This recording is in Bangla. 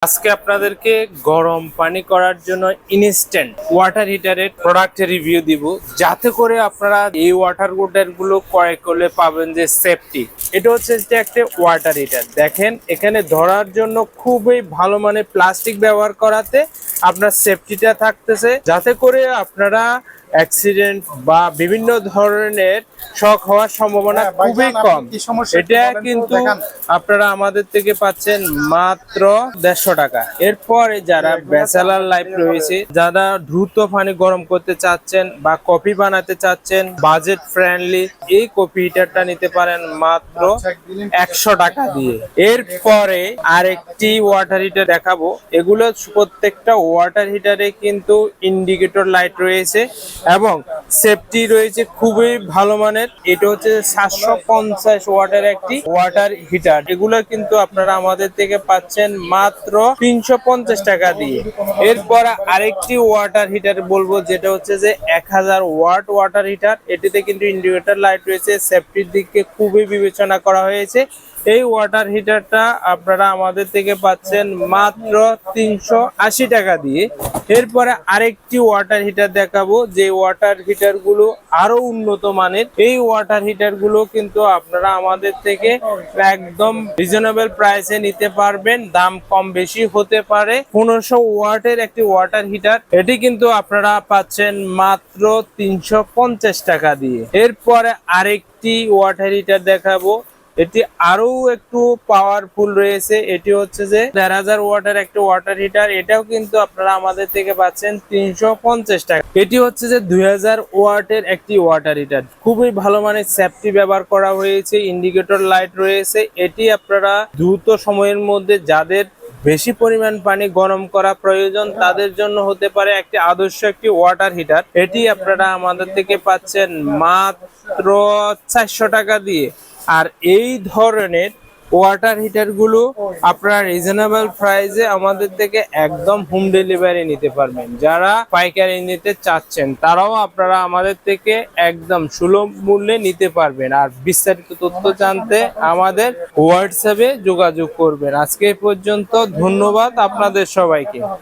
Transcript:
আজকে আপনাদেরকে গরম পানি করার জন্য ইনস্ট্যান্ট ওয়াটার হিটারের প্রোডাক্টের রিভিউ দিব, যাতে করে আপনারা এই ওয়াটার হিটার গুলো ক্রয় করলে পাবেন যে সেফটি। এটা হচ্ছে যে একটা ওয়াটার হিটার, দেখেন এখানে ধরার জন্য খুবই ভালো মানের প্লাস্টিক ব্যবহার করাতে আপনার সেফটিটা থাকতেছে, যাতে করে আপনারা অ্যাক্সিডেন্ট বা বিভিন্ন ধরনের শক হওয়ার সম্ভাবনা খুবই কম। এটা কিন্তু আপনারা আমাদের থেকে পাচ্ছেন মাত্র 150 টাকা। এরপরে যারা ব্যাচেলার লাইফ রয়েছে, যারা দ্রুত পানি গরম করতে চাচ্ছেন বা কফি বানাতে চাচ্ছেন বাজেট ফ্রেন্ডলি, এই কফি হিটারটা নিতে পারেন মাত্র 100 টাকা দিয়ে। এরপরে আরেকটি ওয়াটার হিটার দেখাবো। এগুলো প্রত্যেকটা ওয়াটার হিটারে কিন্তু ইন্ডিকেটর লাইট রয়েছে এবং সেফটি রয়েছে খুবই ভালো মানের। এটা হচ্ছে 750 ওয়াটের একটি ওয়াটার হিটার। এগুলো কিন্তু আপনারা আমাদের থেকে পাচ্ছেন মাত্র 350 টাকা দিয়ে। এরপর আরেকটি ওয়াটার হিটার বলবো, যেটা হচ্ছে যে 1000 ওয়াট ওয়াটার হিটার। এটিতে কিন্তু ইন্ডিকেটর লাইট রয়েছে, সেফটির দিকে খুবই বিবেচনা করা হয়েছে। এই ওয়াটার হিটারটা আপনারা আমাদের থেকে পাচ্ছেন মাত্র 380 টাকা দিয়ে। এরপরে আরেকটি ওয়াটার হিটার দেখাবো, যে ওয়াটার হিটার গুলো আরো উন্নত মানের। এই ওয়াটার হিটার গুলো কিন্তু আপনারা আমাদের থেকে একদম রিজনেবল প্রাইসে নিতে পারবেন, দাম কম বেশি হতে পারে। 1500 ওয়াটের একটি ওয়াটার হিটার, এটি কিন্তু আপনারা পাচ্ছেন মাত্র 350 টাকা দিয়ে। এরপরে আরেকটি ওয়াটার হিটার দেখাবো, এটি আরো একটু পাওয়ারফুল রয়েছে। এটি হচ্ছে যে 1000 ওয়াটের একটা ওয়াটার হিটার। এটাও কিন্তু আপনারা আমাদের থেকে পাচ্ছেন 350 টাকা। এটি হচ্ছে যে 2000 ওয়াটের একটি ওয়াটার হিটার। খুবই ভালো মানের সেফটি ব্যবহার করা হয়েছে, ইন্ডিকেটর লাইট রয়েছে। এটি আপনারা দ্রুত সময়ের মধ্যে যাদের বেশি পরিমাণ পানি গরম করা প্রয়োজন, তাদের জন্য হতে পারে একটি আদর্শ একটি ওয়াটার হিটার। এটি আপনারা আমাদের থেকে পাচ্ছেন মাত্র 400 টাকা দিয়ে। আর এই ধরনের ওয়াটার হিটার গুলো আপনারা রিজনেবল প্রাইসে আমাদের থেকে একদম হোম ডেলিভারি নিতে পারবেন। যারা পাইকারি নিতে চাচ্ছেন, তারাও আপনারা আমাদের থেকে একদম সুলভ মূল্যে নিতে পারবেন। আর বিস্তারিত তথ্য জানতে আমাদের হোয়াটসঅ্যাপে যোগাযোগ করবেন। আজকে এই পর্যন্ত, ধন্যবাদ আপনাদের সবাইকে।